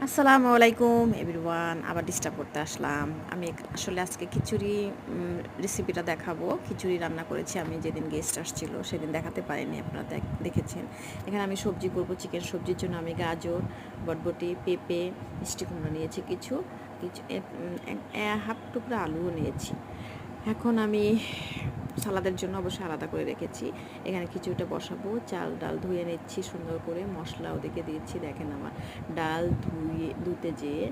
আসসালামু আলাইকুম এভরিওয়ান, আবার ডিস্টার্ব করতে আসলাম। আমি আসলে আজকে খিচুড়ি রেসিপিটা দেখাবো। খিচুড়ি রান্না করেছি আমি, যেদিন গেস্ট আসছিল সেদিন দেখাতে পারিনি, আপনারা দেখেছেন। এখানে আমি সবজি করব, চিকেন সবজির জন্য আমি গাজর, বটবটি, পেঁপে, মিষ্টি কুমড়া নিয়েছি কিছু কিছু হাফ টুকরা আলুও নিয়েছি। এখন আমি সালাদের জন্য অবশ্যই আলাদা করে রেখেছি। এখানে খিচুড়িটা বসাবো, চাল ডাল ধুয়ে নিচ্ছি সুন্দর করে, মশলা ওদিকে দিয়েছি। দেখেন আমার ডাল ধুতে যেয়ে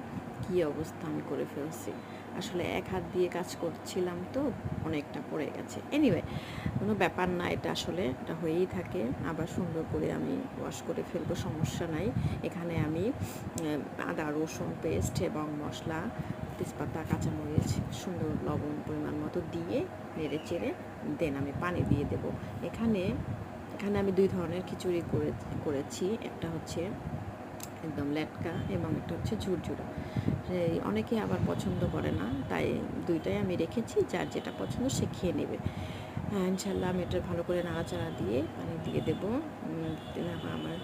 কী অবস্থা আমি করে ফেলছি। আসলে এক হাত দিয়ে কাজ করছিলাম তো অনেকটা পড়ে গেছে। এনিওয়ে, কোনো ব্যাপার না, এটা আসলে এটা হয়েই থাকে। আবার সুন্দর করে আমি ওয়াশ করে ফেলবো, সমস্যা নাই। এখানে আমি আদা রসুন পেস্ট এবং মশলা, তেজপাতা, কাঁচামরিচ, সুন্দর লবণ পরিমাণ মতো দিয়ে নেড়ে চেড়ে দেন আমি পানি দিয়ে দেব। এখানে এখানে আমি দুই ধরনের খিচুড়ি করেছি। একটা হচ্ছে একদম লেটকা এবং একটা হচ্ছে ঝুরঝুরা। অনেকে আবার পছন্দ করে না, তাই দুইটাই আমি রেখেছি, যার যেটা পছন্দ সে খেয়ে নেবে। হ্যাঁ, ইনশাল্লাহ আমি এটা ভালো করে নাড়াচাড়া দিয়ে পানি দিয়ে দেবো। আমার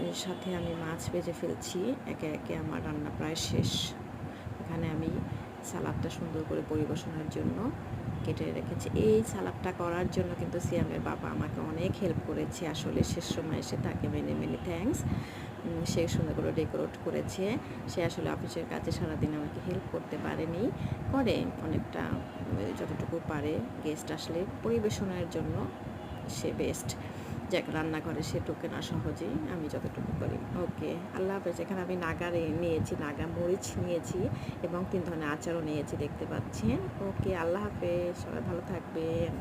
এর সাথে আমি মাছ ভেজে ফেলছি। একে একে আমার রান্না প্রায় শেষ। এখানে আমি সালাদটা সুন্দর করে পরিবেশনের জন্য কেটে রেখেছি। এই সালাদটা করার জন্য কিন্তু সিয়ামের বাবা আমাকে অনেক হেল্প করেছে। আসলে শেষ সময় এসে তাকে মেনি থ্যাঙ্কস। সে সুন্দর করে ডেকোরেট করেছে। সে আসলে অফিসের কাজে সারাদিন আমাকে হেল্প করতে পারেনি, করে অনেকটা, যতটুকু পারে। গেস্ট আসলে পরিবেশনের জন্য সে বেস্ট। যাক, রান্না করে সে টোকে না সহজেই, আমি যতটুকু করি। ওকে, আল্লাহ হাফেজ। এখানে আমি নিয়েছি, নাগা মরিচ নিয়েছি এবং 3 ধরনের আচারও নিয়েছি, দেখতে পাচ্ছেন। ওকে, আল্লাহ হাফেজ, সবাই ভালো থাকবেন।